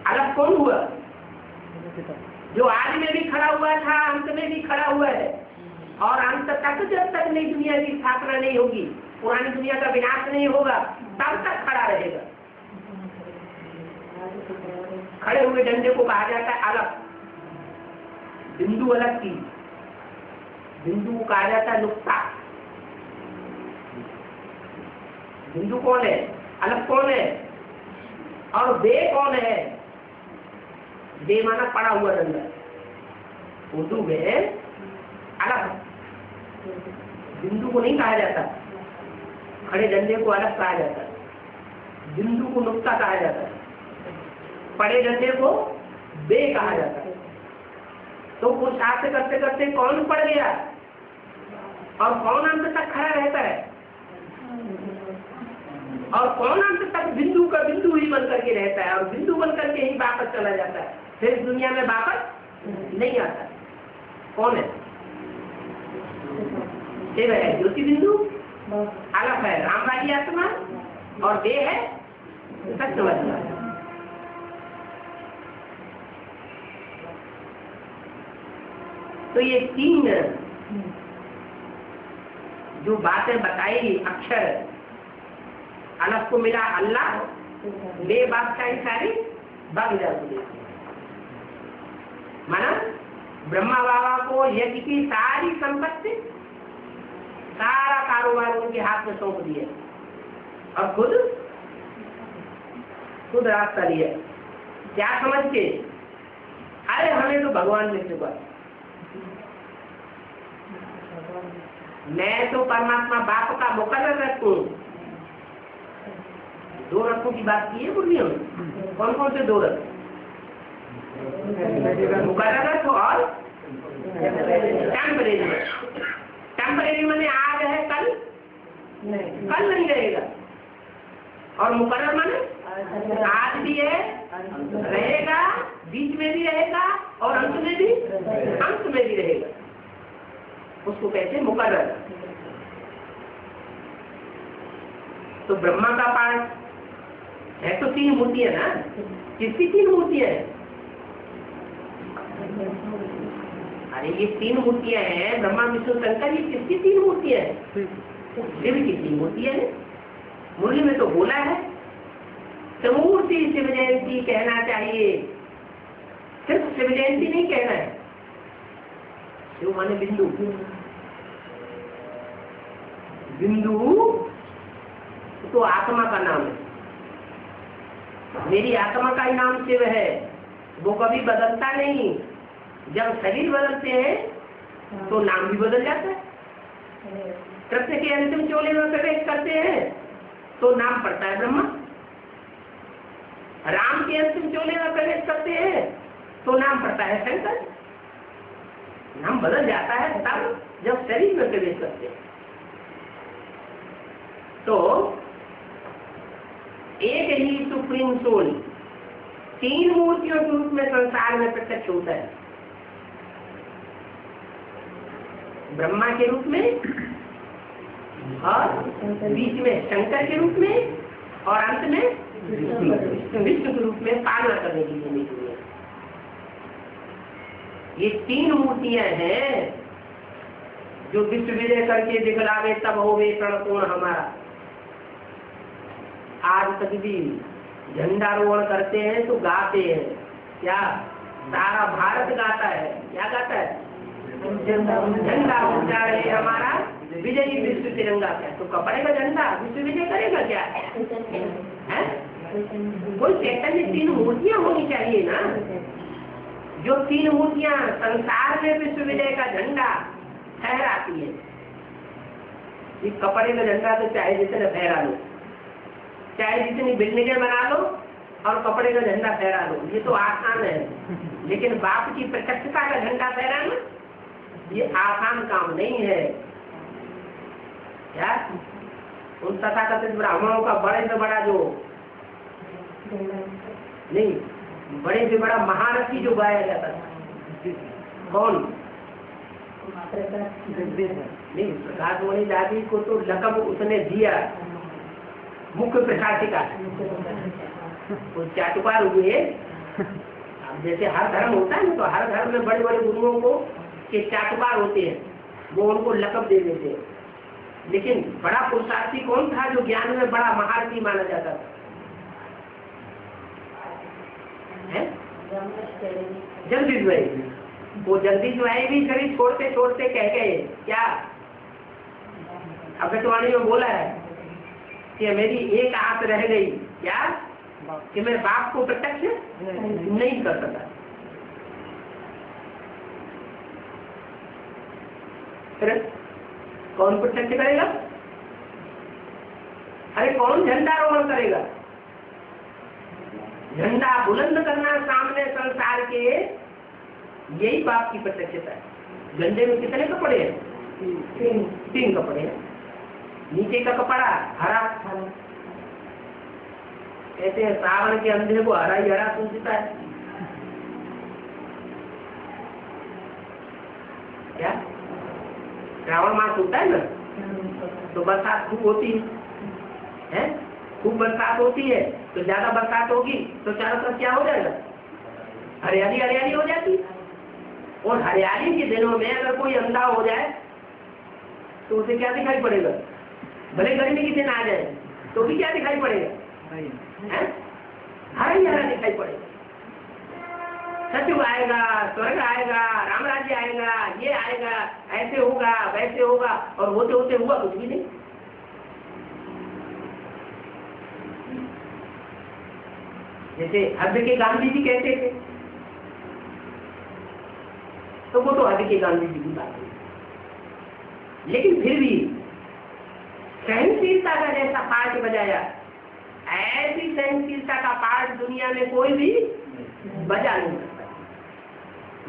अलग कौन हुआ? जो आज में भी खड़ा हुआ था, अंत में भी खड़ा हुआ है, और अंत तक जब तक नई दुनिया की स्थापना नहीं होगी, पुरानी दुनिया का विनाश नहीं होगा, तब तक खड़ा रहेगा। खड़े हुए डंडे को कहा जाता है अलग, बिंदु अलग की, बिंदु को कहा जाता है नुक्ता। बिंदु कौन है? अलग कौन है? और बे कौन है? बे माना पड़ा हुआ डंडा। उर्दू में अलग बिंदु को नहीं कहा जाता, खड़े डंडे को अलग कहा जाता है, बिंदु को नुक्ता कहा जाता है, पड़े डंडे को बे कहा जाता है। तो पुरुषार्थ करते करते कौन पड़ गया और कौन अंत तक खड़ा रहता है, और कौन अंत तक बिंदु का बिंदु ही बन करके रहता है, और बिंदु बन करके ही वापस चला जाता है, फिर इस दुनिया में वापस नहीं आता। कौन है? शिव है ज्योति बिंदु, अलग है रामवादी आत्मा, और दे है सत्यवादी आत्मा। तो ये तीन जो बातें बताई, अक्षर अलग को मिला अल्लाह, बे बात का ही सारी भागीदार को देती। माना ब्रह्मा बाबा को यज्ञ की सारी संपत्ति, सारा कारोबार उनके हाथ में सौंप दिया, और खुद रास्ता लिया। क्या समझ के? अरे हमें तो भगवान मिल चुका, मैं तो परमात्मा बाप का मुकर्रर रखूं, दो रथों की बात की है मुरलियों में। कौन कौन से दो रथ? मुकर्रर रथ और टेम्परेरी रथ। टेम्परेरी माने आज है, कल नहीं रहेगा। और मुकर्रर माने आज भी है, रहेगा, बीच में भी रहेगा और अंत में भी रहेगा। उसको कहते हैं मुकर्रर। तो ब्रह्मा का पाठ है तो 3 मूर्तियां ना। किसकी 3 मूर्तियां हैं? अरे ये 3 मूर्तियां हैं, ब्रह्मा विष्णु शंकर। ये किसकी 3 मूर्तियां हैं? शिव की 3 मूर्तियां हैं। मुरली में तो बोला है समूर्ति शिव जयंती कहना चाहिए। सिर्फ शिव जयंती नहीं कहना है। शिव माने बिंदु। बिंदु तो आत्मा का नाम है। मेरी आत्मा का ही नाम शिव है। वो कभी बदलता नहीं। जब शरीर बदलते हैं तो नाम भी बदल जाता है। कृष्ण के अंतिम चोले में प्रवेश करते हैं तो नाम पड़ता है ब्रह्मा। राम के अंतिम चोले में प्रवेश करते हैं तो नाम पड़ता है शंकर। नाम बदल जाता है तब जब शरीर में प्रवेश करते हैं। तो एक ही सुप्रीम सोल 3 मूर्तियों के रूप में संसार में प्रत्यक्ष होता है। ब्रह्मा के रूप में और बीच में शंकर के रूप में और अंत में विष्णु के रूप में पालना करने के लिए। ये 3 मूर्तियां हैं जो विश्व विजय करके दिखलावे तब होवे प्रणपूर्ण हमारा। आज तक भी झंडारोहण करते हैं तो गाते हैं क्या? सारा भारत गाता है। क्या गाता है? झंडा ऊंचा रहे हमारा विजयी विश्व तिरंगा। क्या तो कपड़े का झंडा विश्व विजय करेगा क्या है? कोई चैतन्य 3 मूर्तियां होनी चाहिए ना। जो 3 मूर्तियां संसार में विश्व विजय का झंडा फहराती है। इस कपड़े का झंडा तो चाहे जितने फहरा लो, चाहे जितनी बिल्डिंगें बना लो और कपड़े का झंडा फहरा लो, ये तो आसान है। लेकिन बाप की प्रत्यक्षता का झंडा फहराना ये आसान काम नहीं है। क्या उन तथाकथित ब्राह्मणों का बड़े से बड़ा जो नहीं, बड़े से बड़ा महारथी जो गाया जाता था, कौन? नहीं, प्रकाश मणि दादी को तो लकब उसने दिया मुख्य प्रशासिका। वो चाटुकार हुए। अब जैसे हर धर्म होता है ना, तो हर धर्म में बड़े बड़े गुरुओं को के चाटुकार होते हैं, वो उनको लकब दे देते हैं। लेकिन बड़ा पुरुषार्थी कौन था जो ज्ञान में बड़ा महारथी माना जाता था? जगदीश भाई। वो जगदीश भाई भी शरीर छोड़ते छोड़ते कह गए क्या? अगतवाणी में बोला है कि मेरी एक आस रह गई। क्या? कि मैं बाप को प्रत्यक्ष नहीं कर सका। कौन प्रत्यक्ष करेगा? अरे कौन झंडारोहण करेगा? झंडा बुलंद करना सामने संसार के, यही बाप की प्रत्यक्षता है। झंडे में कितने कपड़े हैं? 3 कपड़े हैं। नीचे का कपड़ा हरा, कहते हैं सावन के अंधेरे को हरा ही हरा सूझता है। क्या श्रावण मास होता है ना, तो बरसात खूब होती है, खूब बरसात होती है। तो ज्यादा बरसात होगी तो चारों तरफ क्या हो जाएगा? हरियाली हरियाली हो जाती। और हरियाली के दिनों में अगर कोई अंधा हो जाए तो उसे क्या दिखाई पड़ेगा? भले गर्मी के दिन आ जाए तो भी क्या दिखाई पड़ेगा? हरा ही हरा दिखाई पड़ेगा। सत्युग आएगा, स्वर्ग आएगा, राम राज्य आएगा, ये आएगा, ऐसे होगा वैसे होगा, और होते होते हुआ कुछ भी नहीं। जैसे हद के गांधी जी कहते थे, तो वो तो हद के गांधी जी की बात है। लेकिन फिर भी सहनशीलता का जैसा पाठ बजाया, ऐसी सहनशीलता का पाठ दुनिया में कोई भी बजा नहीं सकता।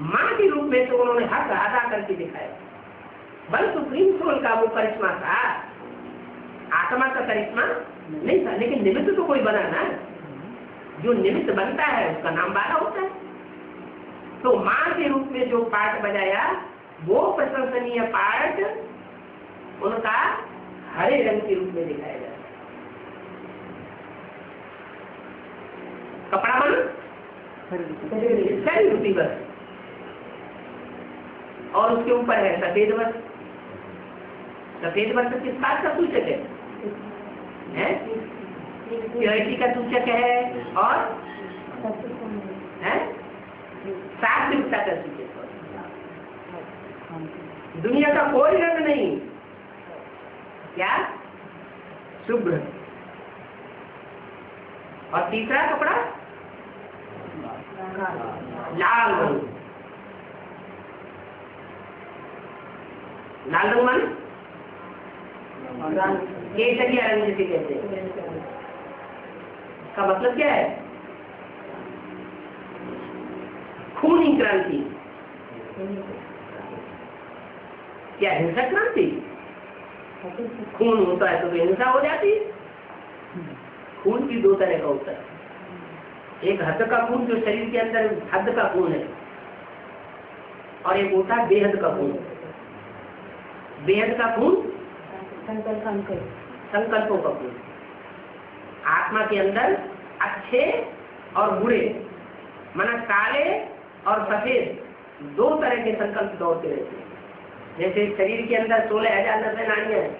माँ के रूप में तो उन्होंने हक अदा करके दिखाया। बल सुप्रीम सोल का वो करिश्मा था, आत्मा का करिश्मा नहीं था, लेकिन निमित्त तो कोई बना ना। जो निमित्त बनता है उसका नाम बाला होता है। तो माँ के रूप में जो पाठ बजाया वो प्रशंसनीय पाठ उनका हरे रंग के रूप में दिखाया जाता है। कपड़ा बन शरीर रूपी बस, और उसके ऊपर है सफेद बस। सफेद बस किस बात का सूचक है? प्योरिटी का सूचक है और सात्विकता का सूचक है। दुनिया का कोई रंग नहीं, क्या शुभ्र। और तीसरा कपड़ा लाल रंग। लाल रंग मान केसरिया रंग जिसे कहते हैं। का मतलब क्या है? खूनी क्रांति। क्या हिंसक क्रांति? खून होता है तो हिंसा हो जाती है। खून की दो तरह का होता है, एक हद का खून जो शरीर के अंदर हद का खून है, और एक होता है बेहद का खून। बेहद का खून संकल्पों का खून। आत्मा के अंदर अच्छे और बुरे, माना काले और सफेद दो तरह के संकल्प दौड़ते रहते हैं। जैसे शरीर के अंदर 16,000 नसें नाड़ियां हैं।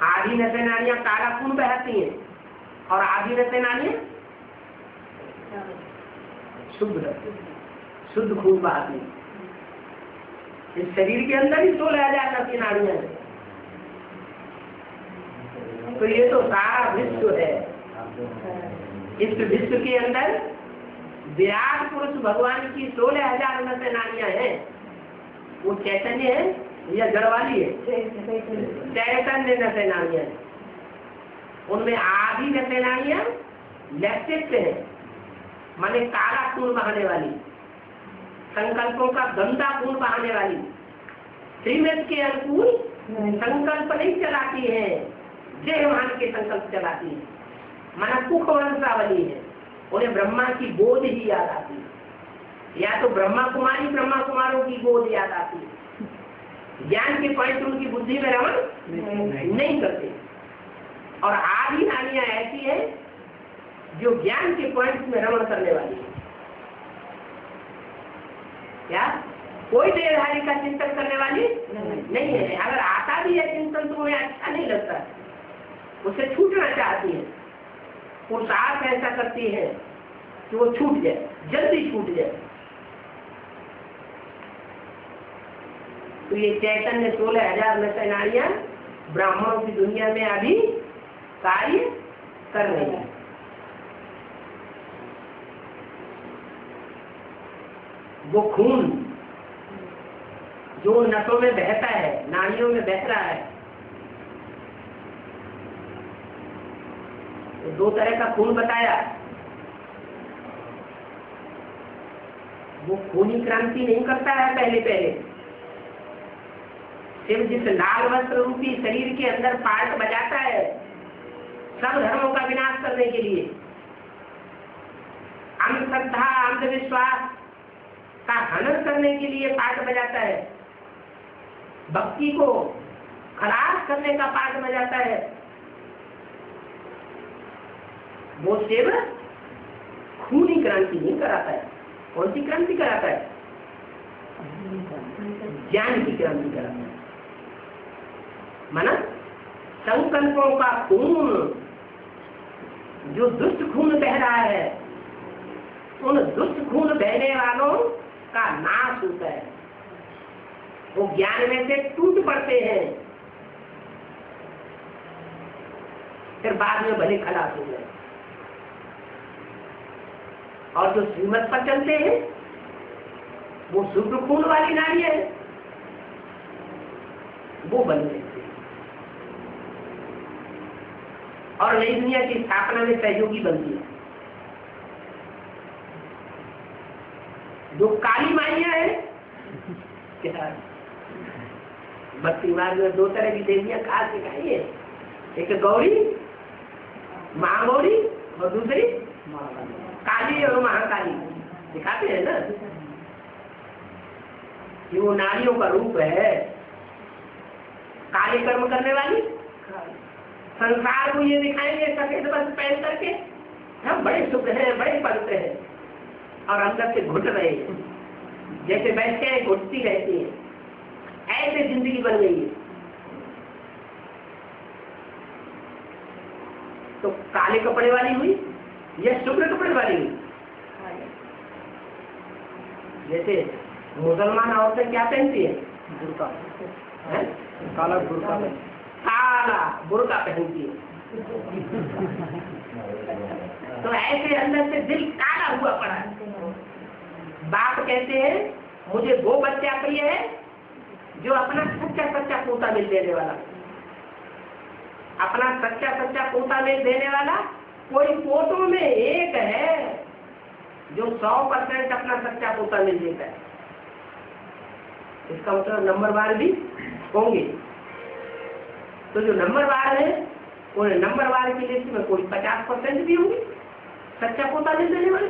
आधी नसें नाड़ियां काला खून बहाती हैं और आधी नसें नाड़ियां शुद्ध खून बहाती हैं। इस शरीर के अंदर ही 16,000 नसें नाड़ियां हैं। तो ये तो सारा विश्व है। इस विश्व के अंदर विराट पुरुष भगवान की 16,000 नसें नाड़ियां हैं। वो चैतन्य है या जड़ वाली है? चैतन्य नसें नाड़ियां है। उनमें आधी नसें नाड़ियां लैक्टिक है, माने काला खून बहाने वाली, संकल्पों का गंदा खून बहाने वाली, श्रीमत के अनुकूल संकल्प नहीं चलाती है, देहमान के संकल्प चलाती है। माना कुख वंशावली है, उन्हें ब्रह्मा की गोद ही याद आती है, या तो ब्रह्मा कुमारी ब्रह्मा कुमारों की गोद याद आती है। ज्ञान के पॉइंट उनकी बुद्धि में रमण नहीं करते। और आधी नाड़ियां ऐसी है जो ज्ञान के पॉइंट में रमण करने वाली है। क्या कोई देहधारी का चिंतन करने वाली नहीं है। अगर आता भी है चिंतन तो उन्हें अच्छा नहीं लगता, उसे छूटना चाहती है। पुरुषार्थ ऐसा करती है कि वो छूट जाए, जल्दी छूट जाए। तो ये चैतन्य 16,000 नसें नाड़ियां ब्राह्मणों की दुनिया में अभी कार्य कर रही है। वो खून जो नसों में बहता है, नाड़ियों में बह रहा है, तो दो तरह का खून बताया। वो खूनी क्रांति नहीं करता है पहले पहले, सिर्फ जिस लाल वस्त्र रूपी शरीर के अंदर पार्ट बजाता है सब धर्मों का विनाश करने के लिए, अंधश्रद्धा अंधविश्वास का हनन करने के लिए पार्ट बजाता है, भक्ति को खलास करने का पार्ट बजाता है। वो सिर्फ खूनी क्रांति नहीं कराता है। कौन सी क्रांति कराता है? ज्ञान की क्रांति कराता है। माना संकल्पों का खून, जो दुष्ट खून बह रहा है, उन दुष्ट खून बहने वालों का नाश होता है। वो ज्ञान में से टूट पड़ते हैं, फिर बाद में भले खलास हो गए। और जो श्रीमत पर चलते हैं वो शुद्ध खून वाली नारियां है, वो बन गए। और नई दुनिया की स्थापना में सहयोगी बनती है। जो काली माइयां है क्या, भक्ति मार्ग में 2 तरह की देवियां खास सिखाई है, एक गौरी महागौरी और दूसरी काली और महाकाली दिखाते हैं ना। ये वो नारियों का रूप है, काले कर्म करने वाली। संसार को ये दिखाएंगे सफेद वस्त्र पहन करके हम बड़े शुभ हैं, बड़े पवित्र हैं, और अंदर से घुट रहे हैं, जैसे वैश्याएं घुटती रहती हैं। ऐसे जिंदगी बन गई है। तो काले कपड़े वाली हुई या शुभ्र कपड़े वाली हुई? जैसे मुसलमान औरतें क्या पहनती है? बुर्का, काला बुर्का, काला बुर्का पहनती है। तो ऐसे अंदर से दिल काला हुआ पड़ा है। बाप कहते हैं मुझे वो बच्चा प्रिय है जो अपना सच्चा सच्चा पोता मिल देने वाला, अपना सच्चा सच्चा पोता मिल देने वाला। कोई पोतों में एक है जो 100% अपना सच्चा पोता मिल देता है। इसका मतलब नंबरवार भी होंगे। तो जो नंबरवार है उन नंबरवार की लिस्ट में कोई 50% भी होंगे सच्चा पोता मिल देने वाले।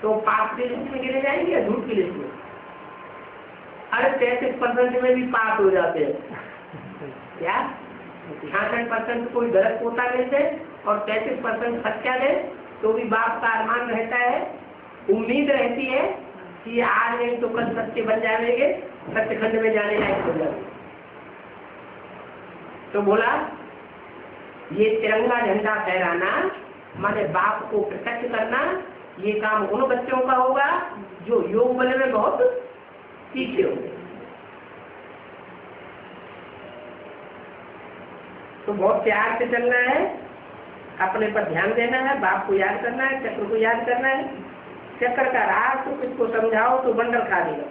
तो पास की लिस्ट में गिरे जाएंगे या झूठ की लिस्ट में? अरे 33% में भी पास हो जाते हैं क्या? 66% कोई गलत पोता मिल दे और 33% सच्चा दे तो भी बाप का अरमान रहता है, उम्मीद रहती है कि आज नहीं तो कल सच्चे बन जाएंगे, सत्यखंड में जाने लायक हो जाएंगे। तो बोला ये तिरंगा झंडा फहराना माने बाप को प्रत्यक्ष करना, ये काम उन बच्चों का होगा जो योग बल में बहुत सीखे होंगे। तो बहुत प्यार से चलना है, अपने पर ध्यान देना है, बाप को याद करना है, चक्र को याद करना है। चक्र का राज तो किसको समझाओ तो बंडल खा देगा।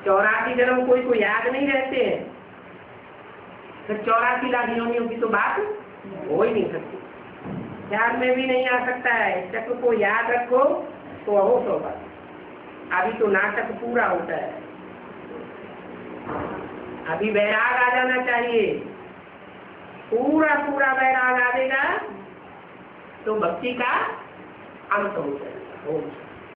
84 जन्म कोई को याद नहीं रहते हैं, तो 84 लाख योनियों की तो बात हो ही नहीं सकती, ध्यान में भी नहीं आ सकता है। चक्र को याद रखो तो अहोश होगा। अभी तो नाटक पूरा होता है, अभी वैराग आ जाना चाहिए। पूरा पूरा वैराग आएगा तो भक्ति का अंत हो जाएगा।